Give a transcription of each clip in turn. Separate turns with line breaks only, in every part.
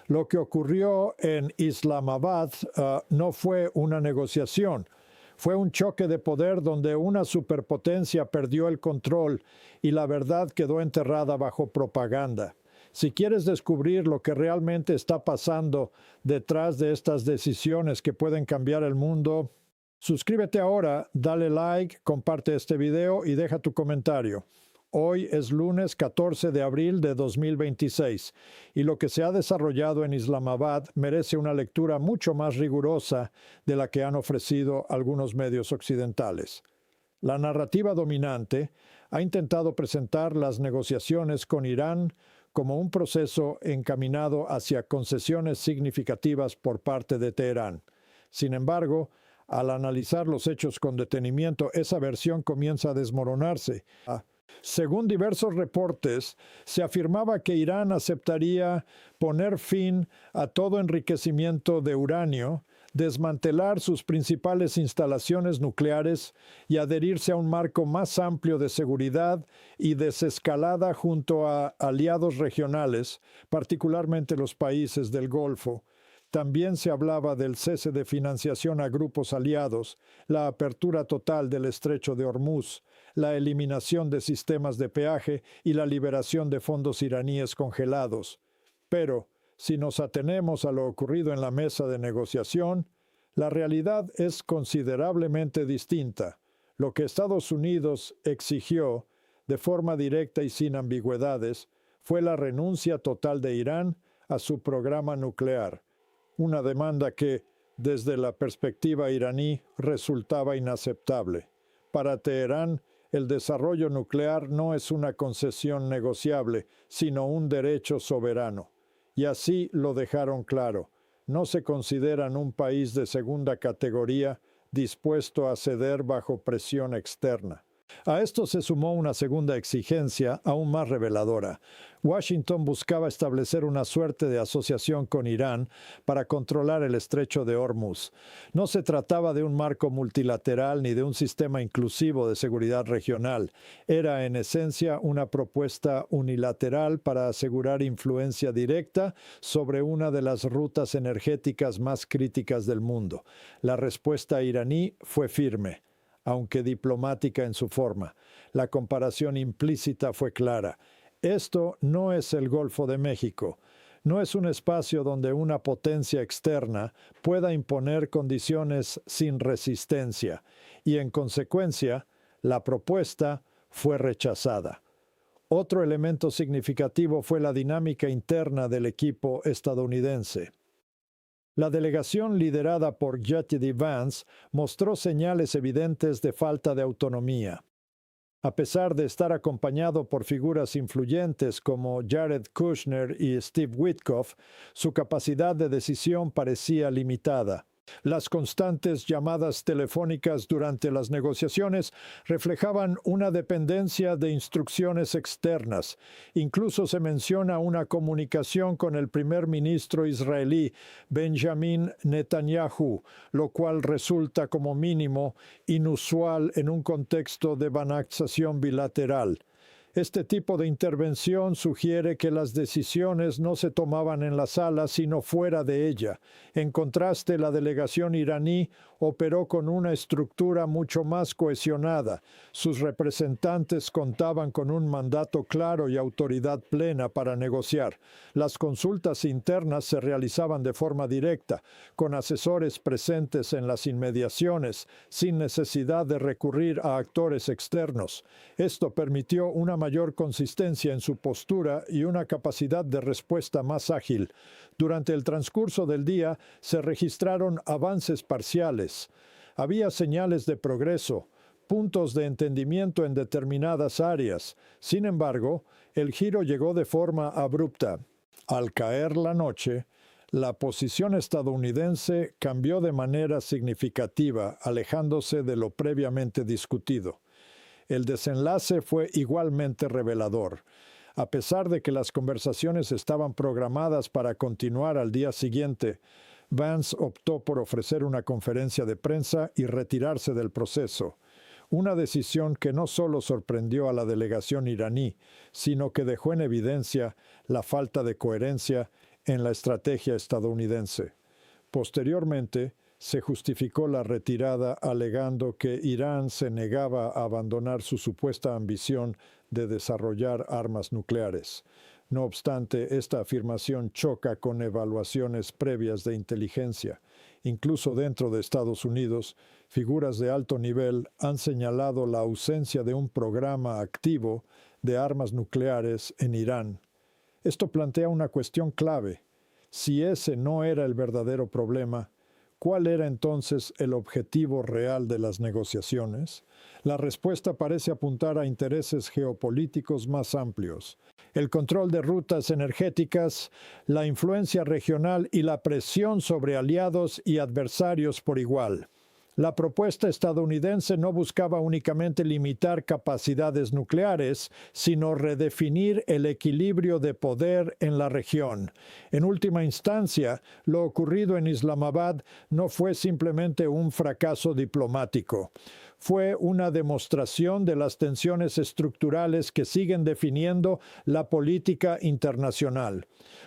Lo que ocurrió en Islamabad no fue una negociación. Fue un choque de poder donde una superpotencia perdió el control y la verdad quedó enterrada bajo propaganda. Si quieres descubrir lo que realmente está pasando detrás de estas decisiones que pueden cambiar el mundo, suscríbete ahora, dale like, comparte este video y deja tu comentario. Hoy es lunes 14 de abril de 2026 y lo que se ha desarrollado en Islamabad merece una lectura mucho más rigurosa de la que han ofrecido algunos medios occidentales. La narrativa dominante ha intentado presentar las negociaciones con Irán como un proceso encaminado hacia concesiones significativas por parte de Teherán. Sin embargo, al analizar los hechos con detenimiento, esa versión comienza a desmoronarse. Según diversos reportes, se afirmaba que Irán aceptaría poner fin a todo enriquecimiento de uranio, desmantelar sus principales instalaciones nucleares y adherirse a un marco más amplio de seguridad y desescalada junto a aliados regionales, particularmente los países del Golfo. También se hablaba del cese de financiación a grupos aliados, la apertura total del estrecho de Hormuz, la eliminación de sistemas de peaje y la liberación de fondos iraníes congelados. Pero, si nos atenemos a lo ocurrido en la mesa de negociación, la realidad es considerablemente distinta. Lo que Estados Unidos exigió, de forma directa y sin ambigüedades, fue la renuncia total de Irán a su programa nuclear. Una demanda que, desde la perspectiva iraní, resultaba inaceptable. Para Teherán, el desarrollo nuclear no es una concesión negociable, sino un derecho soberano. Y así lo dejaron claro. No se consideran un país de segunda categoría dispuesto a ceder bajo presión externa. A esto se sumó una segunda exigencia aún más reveladora. Washington buscaba establecer una suerte de asociación con Irán para controlar el estrecho de Hormuz. No se trataba de un marco multilateral ni de un sistema inclusivo de seguridad regional. Era en esencia una propuesta unilateral para asegurar influencia directa sobre una de las rutas energéticas más críticas del mundo. La respuesta iraní fue firme, aunque diplomática en su forma. La comparación implícita fue clara. Esto no es el Golfo de México. No es un espacio donde una potencia externa pueda imponer condiciones sin resistencia. Y en consecuencia, la propuesta fue rechazada. Otro elemento significativo fue la dinámica interna del equipo estadounidense. La delegación liderada por J.D. Vance mostró señales evidentes de falta de autonomía. A pesar de estar acompañado por figuras influyentes como Jared Kushner y Steve Witkoff, su capacidad de decisión parecía limitada. Las constantes llamadas telefónicas durante las negociaciones reflejaban una dependencia de instrucciones externas. Incluso se menciona una comunicación con el primer ministro israelí, Benjamin Netanyahu, lo cual resulta como mínimo inusual en un contexto de banalización bilateral. Este tipo de intervención sugiere que las decisiones no se tomaban en la sala, sino fuera de ella. En contraste, la delegación iraní operó con una estructura mucho más cohesionada. Sus representantes contaban con un mandato claro y autoridad plena para negociar. Las consultas internas se realizaban de forma directa, con asesores presentes en las inmediaciones, sin necesidad de recurrir a actores externos. Esto permitió una mayor consistencia en su postura y una capacidad de respuesta más ágil. Durante el transcurso del día se registraron avances parciales. Había señales de progreso, puntos de entendimiento en determinadas áreas. Sin embargo, el giro llegó de forma abrupta. Al caer la noche, la posición estadounidense cambió de manera significativa, alejándose de lo previamente discutido. El desenlace fue igualmente revelador. A pesar de que las conversaciones estaban programadas para continuar al día siguiente, Vance optó por ofrecer una conferencia de prensa y retirarse del proceso. Una decisión que no solo sorprendió a la delegación iraní, sino que dejó en evidencia la falta de coherencia en la estrategia estadounidense. Posteriormente, se justificó la retirada alegando que Irán se negaba a abandonar su supuesta ambición de desarrollar armas nucleares. No obstante, esta afirmación choca con evaluaciones previas de inteligencia. Incluso dentro de Estados Unidos, figuras de alto nivel han señalado la ausencia de un programa activo de armas nucleares en Irán. Esto plantea una cuestión clave. Si ese no era el verdadero problema, ¿cuál era entonces el objetivo real de las negociaciones? La respuesta parece apuntar a intereses geopolíticos más amplios. El control de rutas energéticas, la influencia regional y la presión sobre aliados y adversarios por igual. La propuesta estadounidense no buscaba únicamente limitar capacidades nucleares, sino redefinir el equilibrio de poder en la región. En última instancia, lo ocurrido en Islamabad no fue simplemente un fracaso diplomático. Fue una demostración de las tensiones estructurales que siguen definiendo la política internacional.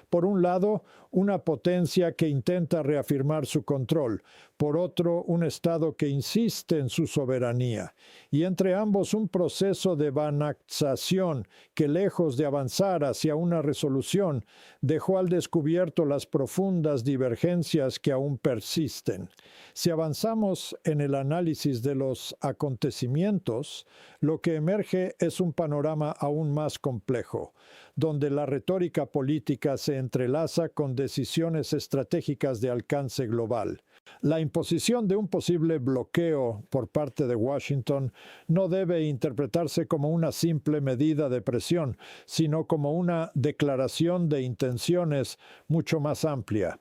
Por un lado, una potencia que intenta reafirmar su control, por otro, un Estado que insiste en su soberanía, y entre ambos un proceso de banalización que, lejos de avanzar hacia una resolución, dejó al descubierto las profundas divergencias que aún persisten. Si avanzamos en el análisis de los acontecimientos, lo que emerge es un panorama aún más complejo, donde la retórica política se entrelaza con decisiones estratégicas de alcance global. La imposición de un posible bloqueo por parte de Washington no debe interpretarse como una simple medida de presión, sino como una declaración de intenciones mucho más amplia.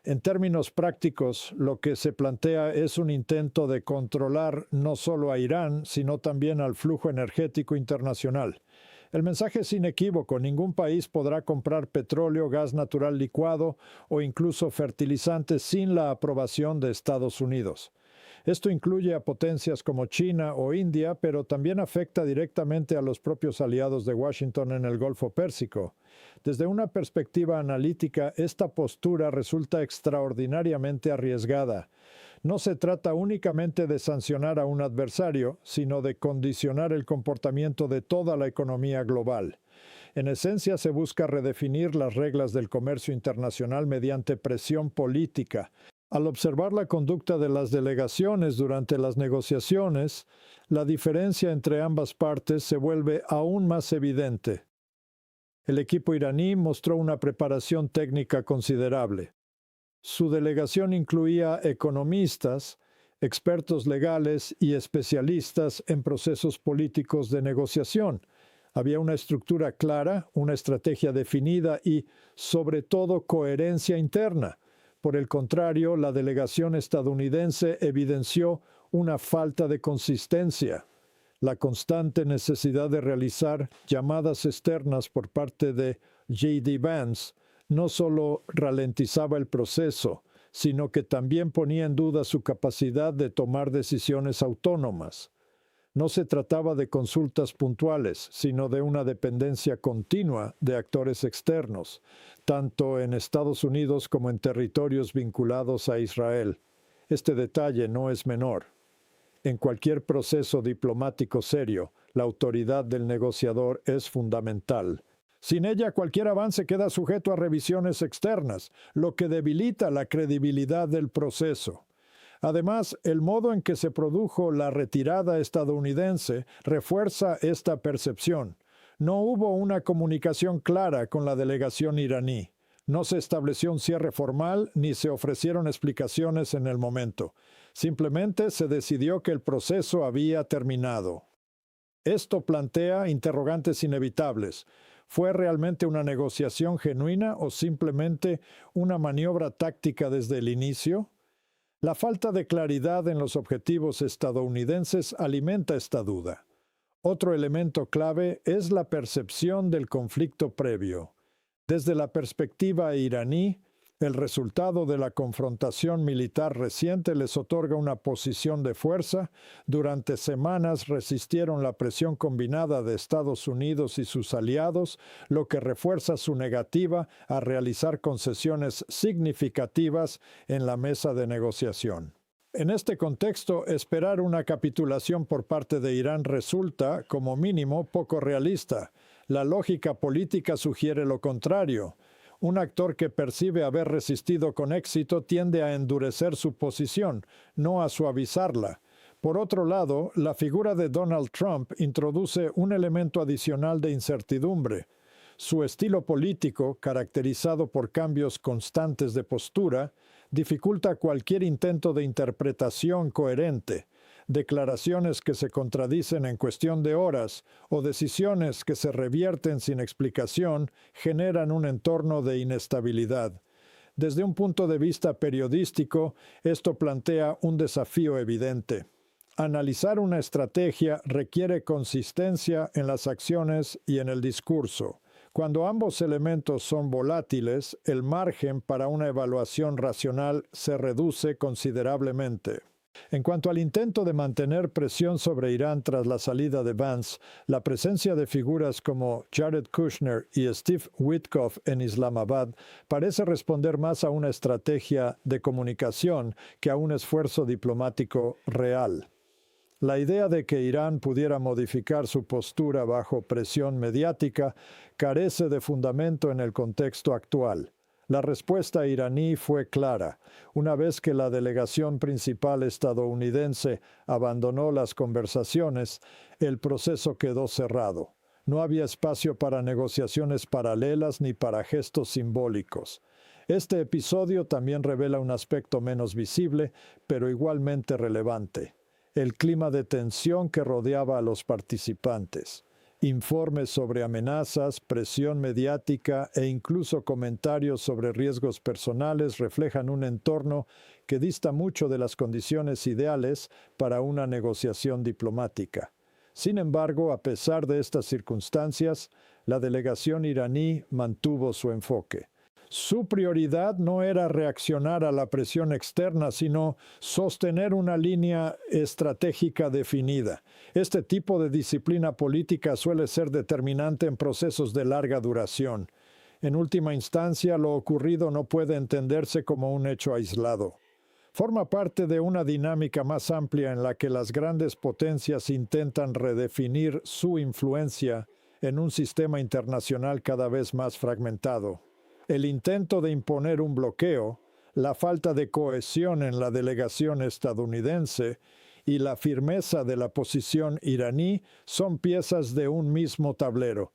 En términos prácticos, lo que se plantea es un intento de controlar no solo a Irán, sino también al flujo energético internacional. El mensaje es inequívoco: ningún país podrá comprar petróleo, gas natural licuado o incluso fertilizantes sin la aprobación de Estados Unidos. Esto incluye a potencias como China o India, pero también afecta directamente a los propios aliados de Washington en el Golfo Pérsico. Desde una perspectiva analítica, esta postura resulta extraordinariamente arriesgada. No se trata únicamente de sancionar a un adversario, sino de condicionar el comportamiento de toda la economía global. En esencia, se busca redefinir las reglas del comercio internacional mediante presión política. Al observar la conducta de las delegaciones durante las negociaciones, la diferencia entre ambas partes se vuelve aún más evidente. El equipo iraní mostró una preparación técnica considerable. Su delegación incluía economistas, expertos legales y especialistas en procesos políticos de negociación. Había una estructura clara, una estrategia definida y, sobre todo, coherencia interna. Por el contrario, la delegación estadounidense evidenció una falta de consistencia. La constante necesidad de realizar llamadas externas por parte de J.D. Vance no solo ralentizaba el proceso, sino que también ponía en duda su capacidad de tomar decisiones autónomas. No se trataba de consultas puntuales, sino de una dependencia continua de actores externos, tanto en Estados Unidos como en territorios vinculados a Israel. Este detalle no es menor. En cualquier proceso diplomático serio, la autoridad del negociador es fundamental. Sin ella, cualquier avance queda sujeto a revisiones externas, lo que debilita la credibilidad del proceso. Además, el modo en que se produjo la retirada estadounidense refuerza esta percepción. No hubo una comunicación clara con la delegación iraní. No se estableció un cierre formal ni se ofrecieron explicaciones en el momento. Simplemente se decidió que el proceso había terminado. Esto plantea interrogantes inevitables. ¿Fue realmente una negociación genuina o simplemente una maniobra táctica desde el inicio? La falta de claridad en los objetivos estadounidenses alimenta esta duda. Otro elemento clave es la percepción del conflicto previo. Desde la perspectiva iraní, El resultado de la confrontación militar reciente les otorga una posición de fuerza. Durante semanas resistieron la presión combinada de Estados Unidos y sus aliados, lo que refuerza su negativa a realizar concesiones significativas en la mesa de negociación. En este contexto, esperar una capitulación por parte de Irán resulta, como mínimo, poco realista. La lógica política sugiere lo contrario. Un actor que percibe haber resistido con éxito tiende a endurecer su posición, no a suavizarla. Por otro lado, la figura de Donald Trump introduce un elemento adicional de incertidumbre. Su estilo político, caracterizado por cambios constantes de postura, dificulta cualquier intento de interpretación coherente. Declaraciones que se contradicen en cuestión de horas o decisiones que se revierten sin explicación generan un entorno de inestabilidad. Desde un punto de vista periodístico, esto plantea un desafío evidente. Analizar una estrategia requiere consistencia en las acciones y en el discurso. Cuando ambos elementos son volátiles, el margen para una evaluación racional se reduce considerablemente. En cuanto al intento de mantener presión sobre Irán tras la salida de Vance, la presencia de figuras como Jared Kushner y Steve Witkoff en Islamabad parece responder más a una estrategia de comunicación que a un esfuerzo diplomático real. La idea de que Irán pudiera modificar su postura bajo presión mediática carece de fundamento en el contexto actual. La respuesta iraní fue clara. Una vez que la delegación principal estadounidense abandonó las conversaciones, el proceso quedó cerrado. No había espacio para negociaciones paralelas ni para gestos simbólicos. Este episodio también revela un aspecto menos visible, pero igualmente relevante: el clima de tensión que rodeaba a los participantes. Informes sobre amenazas, presión mediática e incluso comentarios sobre riesgos personales reflejan un entorno que dista mucho de las condiciones ideales para una negociación diplomática. Sin embargo, a pesar de estas circunstancias, la delegación iraní mantuvo su enfoque. Su prioridad no era reaccionar a la presión externa, sino sostener una línea estratégica definida. Este tipo de disciplina política suele ser determinante en procesos de larga duración. En última instancia, lo ocurrido no puede entenderse como un hecho aislado. Forma parte de una dinámica más amplia en la que las grandes potencias intentan redefinir su influencia en un sistema internacional cada vez más fragmentado. El intento de imponer un bloqueo, la falta de cohesión en la delegación estadounidense y la firmeza de la posición iraní son piezas de un mismo tablero.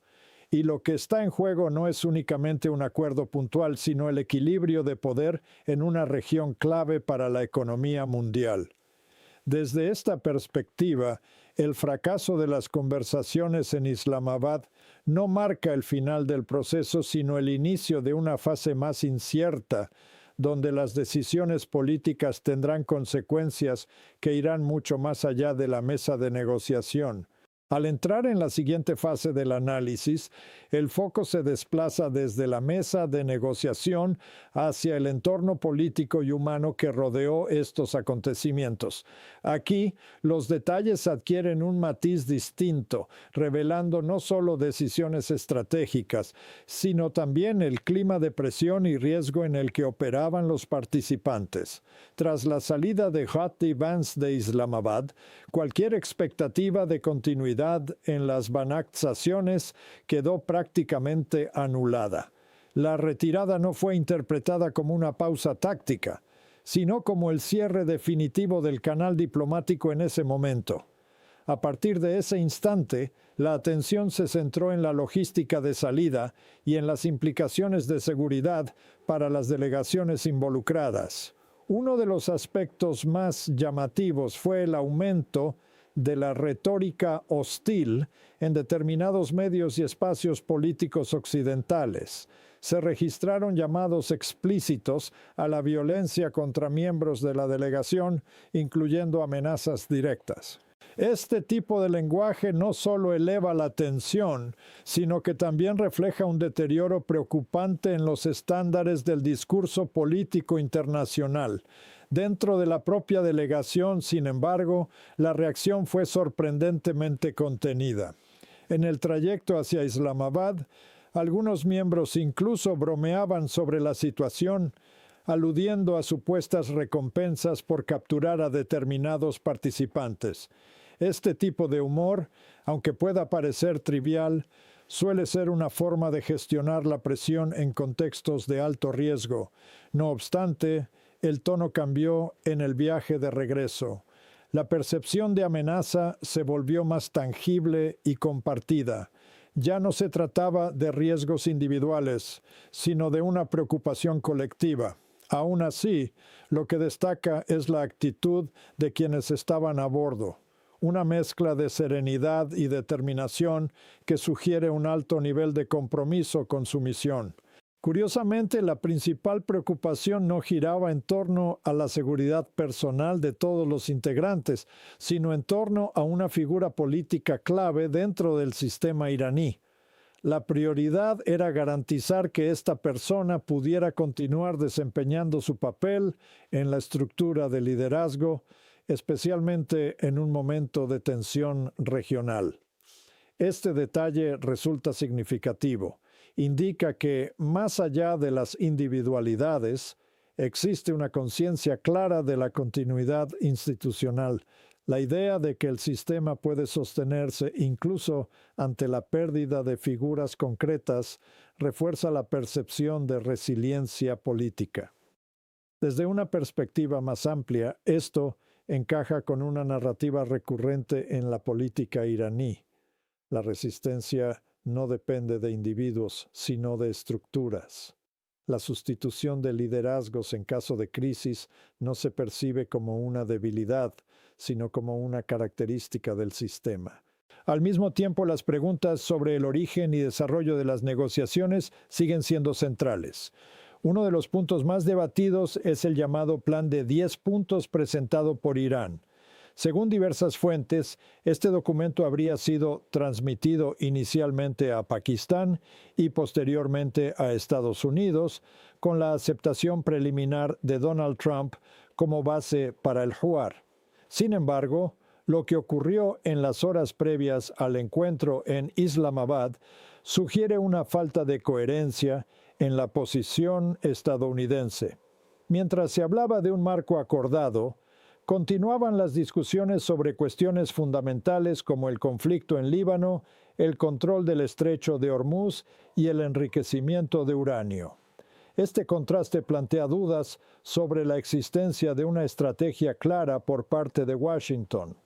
Y lo que está en juego no es únicamente un acuerdo puntual, sino el equilibrio de poder en una región clave para la economía mundial. Desde esta perspectiva, el fracaso de las conversaciones en Islamabad no marca el final del proceso, sino el inicio de una fase más incierta, donde las decisiones políticas tendrán consecuencias que irán mucho más allá de la mesa de negociación. Al entrar en la siguiente fase del análisis, el foco se desplaza desde la mesa de negociación hacia el entorno político y humano que rodeó estos acontecimientos. Aquí, los detalles adquieren un matiz distinto, revelando no solo decisiones estratégicas, sino también el clima de presión y riesgo en el que operaban los participantes. Tras la salida de Hadi Vance de Islamabad, cualquier expectativa de continuidad en las banactaciones quedó prácticamente anulada. La retirada no fue interpretada como una pausa táctica, sino como el cierre definitivo del canal diplomático en ese momento. A partir de ese instante, la atención se centró en la logística de salida y en las implicaciones de seguridad para las delegaciones involucradas. Uno de los aspectos más llamativos fue el aumento de la retórica hostil en determinados medios y espacios políticos occidentales. Se registraron llamados explícitos a la violencia contra miembros de la delegación, incluyendo amenazas directas. Este tipo de lenguaje no solo eleva la tensión, sino que también refleja un deterioro preocupante en los estándares del discurso político internacional. Dentro de la propia delegación, sin embargo, la reacción fue sorprendentemente contenida. En el trayecto hacia Islamabad, algunos miembros incluso bromeaban sobre la situación, aludiendo a supuestas recompensas por capturar a determinados participantes. Este tipo de humor, aunque pueda parecer trivial, suele ser una forma de gestionar la presión en contextos de alto riesgo. No obstante, el tono cambió en el viaje de regreso. La percepción de amenaza se volvió más tangible y compartida. Ya no se trataba de riesgos individuales, sino de una preocupación colectiva. Aún así, lo que destaca es la actitud de quienes estaban a bordo. Una mezcla de serenidad y determinación que sugiere un alto nivel de compromiso con su misión. Curiosamente, la principal preocupación no giraba en torno a la seguridad personal de todos los integrantes, sino en torno a una figura política clave dentro del sistema iraní. La prioridad era garantizar que esta persona pudiera continuar desempeñando su papel en la estructura de liderazgo, especialmente en un momento de tensión regional. Este detalle resulta significativo. Indica que, más allá de las individualidades, existe una conciencia clara de la continuidad institucional, la idea de que el sistema puede sostenerse incluso ante la pérdida de figuras concretas refuerza la percepción de resiliencia política. Desde una perspectiva más amplia, esto encaja con una narrativa recurrente en la política iraní. La resistencia no depende de individuos, sino de estructuras. La sustitución de liderazgos en caso de crisis no se percibe como una debilidad, sino como una característica del sistema. Al mismo tiempo, las preguntas sobre el origen y desarrollo de las negociaciones siguen siendo centrales. Uno de los puntos más debatidos es el llamado Plan de 10 puntos presentado por Irán. Según diversas fuentes, este documento habría sido transmitido inicialmente a Pakistán y posteriormente a Estados Unidos, con la aceptación preliminar de Donald Trump como base para el Juar. Sin embargo, lo que ocurrió en las horas previas al encuentro en Islamabad sugiere una falta de coherencia en la posición estadounidense. Mientras se hablaba de un marco acordado, continuaban las discusiones sobre cuestiones fundamentales como el conflicto en Líbano, el control del estrecho de Hormuz y el enriquecimiento de uranio. Este contraste plantea dudas sobre la existencia de una estrategia clara por parte de Washington.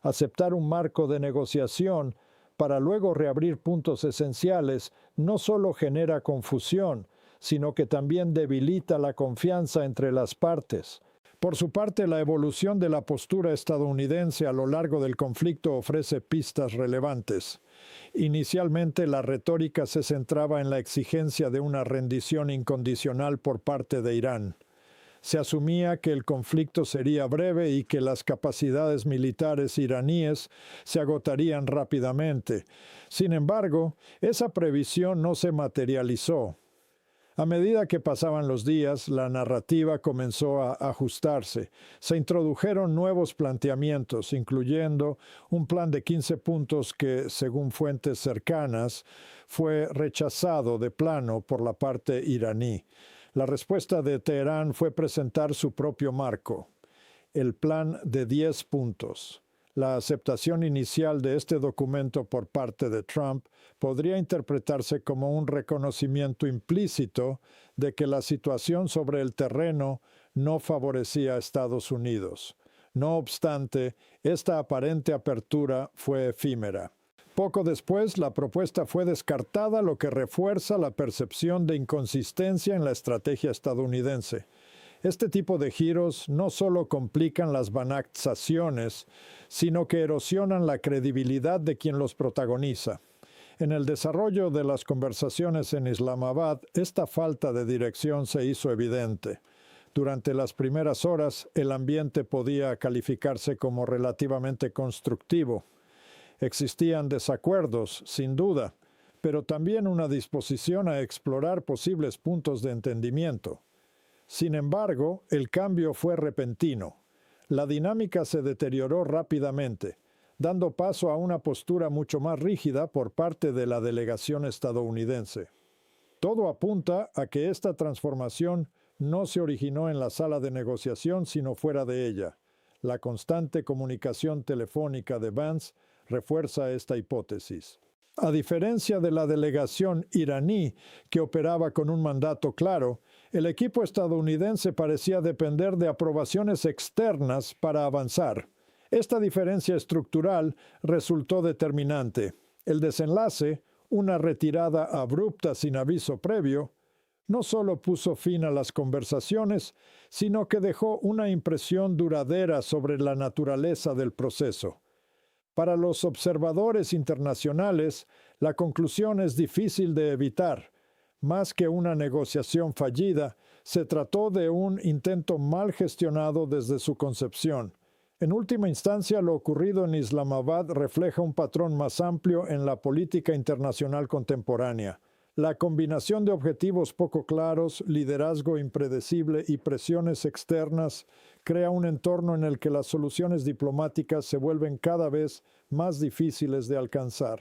Aceptar un marco de negociación para luego reabrir puntos esenciales no solo genera confusión, sino que también debilita la confianza entre las partes. Por su parte, la evolución de la postura estadounidense a lo largo del conflicto ofrece pistas relevantes. Inicialmente, la retórica se centraba en la exigencia de una rendición incondicional por parte de Irán. Se asumía que el conflicto sería breve y que las capacidades militares iraníes se agotarían rápidamente. Sin embargo, esa previsión no se materializó. A medida que pasaban los días, la narrativa comenzó a ajustarse. Se introdujeron nuevos planteamientos, incluyendo un plan de 15 puntos que, según fuentes cercanas, fue rechazado de plano por la parte iraní. La respuesta de Teherán fue presentar su propio marco, el plan de 10 puntos. La aceptación inicial de este documento por parte de Trump podría interpretarse como un reconocimiento implícito de que la situación sobre el terreno no favorecía a Estados Unidos. No obstante, esta aparente apertura fue efímera. Poco después, la propuesta fue descartada, lo que refuerza la percepción de inconsistencia en la estrategia estadounidense. Este tipo de giros no solo complican las banalizaciones, sino que erosionan la credibilidad de quien los protagoniza. En el desarrollo de las conversaciones en Islamabad, esta falta de dirección se hizo evidente. Durante las primeras horas, el ambiente podía calificarse como relativamente constructivo. Existían desacuerdos, sin duda, pero también una disposición a explorar posibles puntos de entendimiento. Sin embargo, el cambio fue repentino. La dinámica se deterioró rápidamente, dando paso a una postura mucho más rígida por parte de la delegación estadounidense. Todo apunta a que esta transformación no se originó en la sala de negociación, sino fuera de ella. La constante comunicación telefónica de Vance refuerza esta hipótesis. A diferencia de la delegación iraní, que operaba con un mandato claro, el equipo estadounidense parecía depender de aprobaciones externas para avanzar. Esta diferencia estructural resultó determinante. El desenlace, una retirada abrupta sin aviso previo, no solo puso fin a las conversaciones, sino que dejó una impresión duradera sobre la naturaleza del proceso. Para los observadores internacionales, la conclusión es difícil de evitar. Más que una negociación fallida, se trató de un intento mal gestionado desde su concepción. En última instancia, lo ocurrido en Islamabad refleja un patrón más amplio en la política internacional contemporánea. La combinación de objetivos poco claros, liderazgo impredecible y presiones externas crea un entorno en el que las soluciones diplomáticas se vuelven cada vez más difíciles de alcanzar.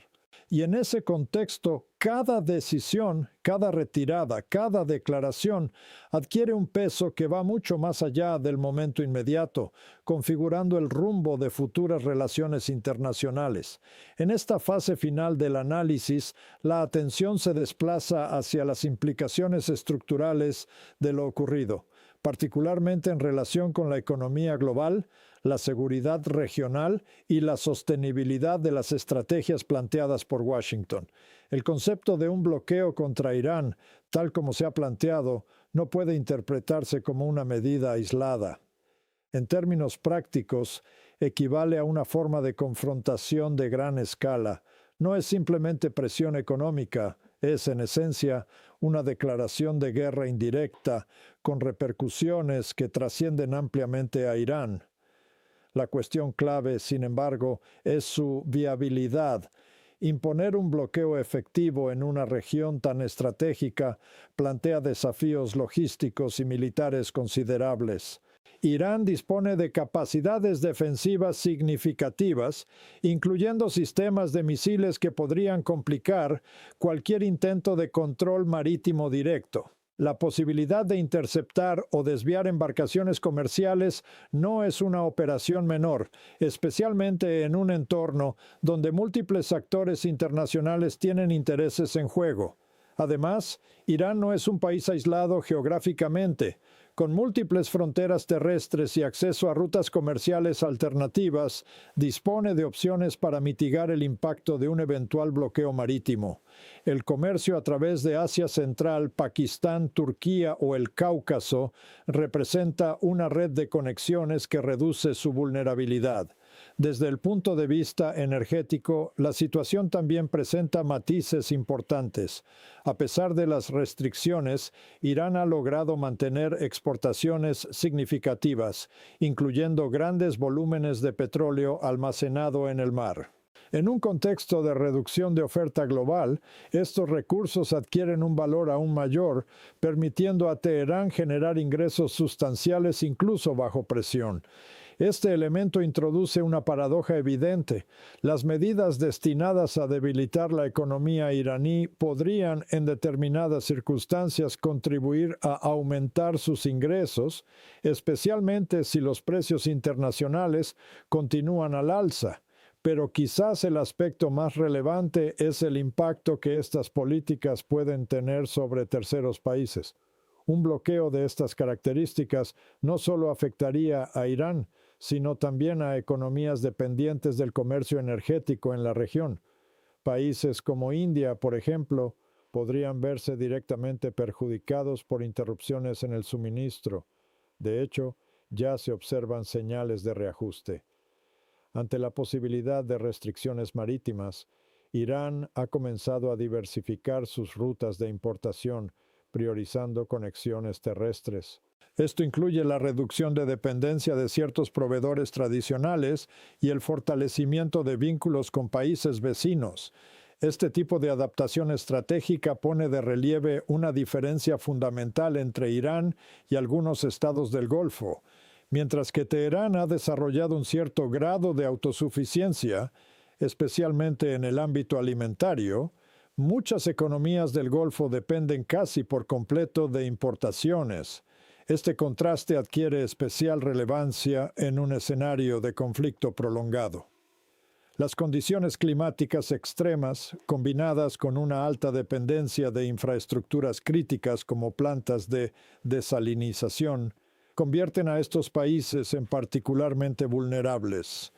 Y en ese contexto, cada decisión, cada retirada, cada declaración adquiere un peso que va mucho más allá del momento inmediato, configurando el rumbo de futuras relaciones internacionales. En esta fase final del análisis, la atención se desplaza hacia las implicaciones estructurales de lo ocurrido, particularmente en relación con la economía global, la seguridad regional y la sostenibilidad de las estrategias planteadas por Washington. El concepto de un bloqueo contra Irán, tal como se ha planteado, no puede interpretarse como una medida aislada. En términos prácticos, equivale a una forma de confrontación de gran escala. No es simplemente presión económica, es, en esencia, una declaración de guerra indirecta, con repercusiones que trascienden ampliamente a Irán. La cuestión clave, sin embargo, es su viabilidad. Imponer un bloqueo efectivo en una región tan estratégica plantea desafíos logísticos y militares considerables. Irán dispone de capacidades defensivas significativas, incluyendo sistemas de misiles que podrían complicar cualquier intento de control marítimo directo. La posibilidad de interceptar o desviar embarcaciones comerciales no es una operación menor, especialmente en un entorno donde múltiples actores internacionales tienen intereses en juego. Además, Irán no es un país aislado geográficamente. Con múltiples fronteras terrestres y acceso a rutas comerciales alternativas, dispone de opciones para mitigar el impacto de un eventual bloqueo marítimo. El comercio a través de Asia Central, Pakistán, Turquía o el Cáucaso representa una red de conexiones que reduce su vulnerabilidad. Desde el punto de vista energético, la situación también presenta matices importantes. A pesar de las restricciones, Irán ha logrado mantener exportaciones significativas, incluyendo grandes volúmenes de petróleo almacenado en el mar. En un contexto de reducción de oferta global, estos recursos adquieren un valor aún mayor, permitiendo a Teherán generar ingresos sustanciales incluso bajo presión. Este elemento introduce una paradoja evidente. Las medidas destinadas a debilitar la economía iraní podrían, en determinadas circunstancias, contribuir a aumentar sus ingresos, especialmente si los precios internacionales continúan al alza. Pero quizás el aspecto más relevante es el impacto que estas políticas pueden tener sobre terceros países. Un bloqueo de estas características no solo afectaría a Irán, sino también a economías dependientes del comercio energético en la región. Países como India, por ejemplo, podrían verse directamente perjudicados por interrupciones en el suministro. De hecho, ya se observan señales de reajuste. Ante la posibilidad de restricciones marítimas, Irán ha comenzado a diversificar sus rutas de importación, priorizando conexiones terrestres. Esto incluye la reducción de dependencia de ciertos proveedores tradicionales y el fortalecimiento de vínculos con países vecinos. Este tipo de adaptación estratégica pone de relieve una diferencia fundamental entre Irán y algunos estados del Golfo. Mientras que Teherán ha desarrollado un cierto grado de autosuficiencia, especialmente en el ámbito alimentario, muchas economías del Golfo dependen casi por completo de importaciones. Este contraste adquiere especial relevancia en un escenario de conflicto prolongado. Las condiciones climáticas extremas, combinadas con una alta dependencia de infraestructuras críticas como plantas de desalinización, convierten a estos países en particularmente vulnerables.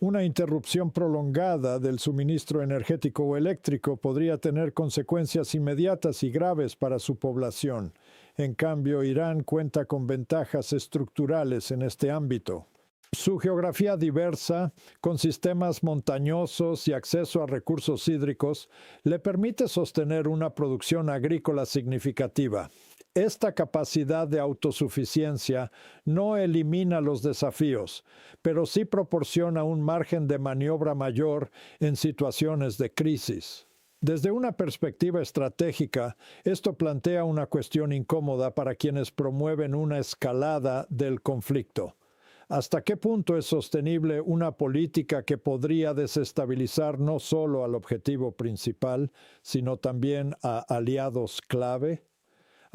Una interrupción prolongada del suministro energético o eléctrico podría tener consecuencias inmediatas y graves para su población. En cambio, Irán cuenta con ventajas estructurales en este ámbito. Su geografía diversa, con sistemas montañosos y acceso a recursos hídricos, le permite sostener una producción agrícola significativa. Esta capacidad de autosuficiencia no elimina los desafíos, pero sí proporciona un margen de maniobra mayor en situaciones de crisis. Desde una perspectiva estratégica, esto plantea una cuestión incómoda para quienes promueven una escalada del conflicto. ¿Hasta qué punto es sostenible una política que podría desestabilizar no solo al objetivo principal, sino también a aliados clave?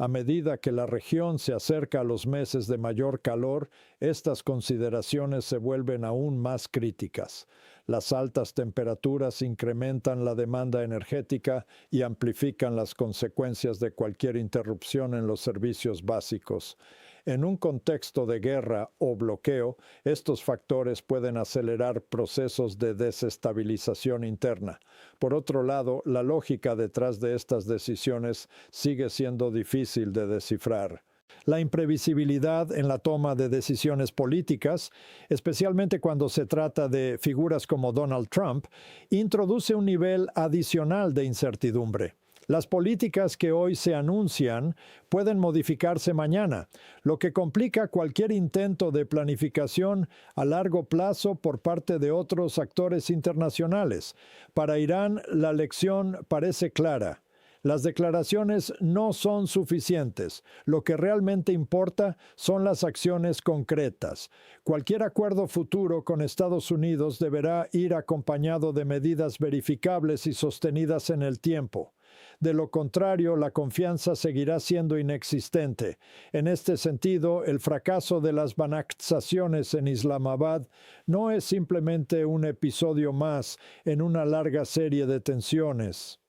A medida que la región se acerca a los meses de mayor calor, estas consideraciones se vuelven aún más críticas. Las altas temperaturas incrementan la demanda energética y amplifican las consecuencias de cualquier interrupción en los servicios básicos. En un contexto de guerra o bloqueo, estos factores pueden acelerar procesos de desestabilización interna. Por otro lado, la lógica detrás de estas decisiones sigue siendo difícil de descifrar. La imprevisibilidad en la toma de decisiones políticas, especialmente cuando se trata de figuras como Donald Trump, introduce un nivel adicional de incertidumbre. Las políticas que hoy se anuncian pueden modificarse mañana, lo que complica cualquier intento de planificación a largo plazo por parte de otros actores internacionales. Para Irán, la lección parece clara. Las declaraciones no son suficientes. Lo que realmente importa son las acciones concretas. Cualquier acuerdo futuro con Estados Unidos deberá ir acompañado de medidas verificables y sostenidas en el tiempo. De lo contrario, la confianza seguirá siendo inexistente. En este sentido, el fracaso de las banaczaciones en Islamabad no es simplemente un episodio más en una larga serie de tensiones.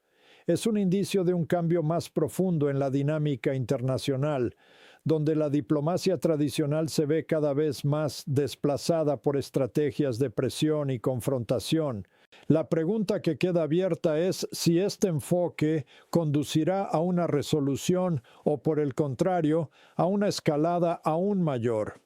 Es un indicio de un cambio más profundo en la dinámica internacional, donde la diplomacia tradicional se ve cada vez más desplazada por estrategias de presión y confrontación. La pregunta que queda abierta es si este enfoque conducirá a una resolución o, por el contrario, a una escalada aún mayor.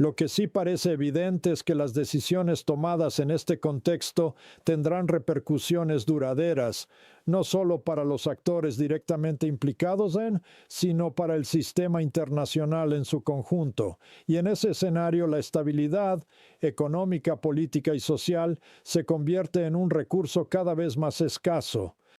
Lo que sí parece evidente es que las decisiones tomadas en este contexto tendrán repercusiones duraderas, no solo para los actores directamente implicados sino para el sistema internacional en su conjunto. Y en ese escenario, la estabilidad económica, política y social se convierte en un recurso cada vez más escaso.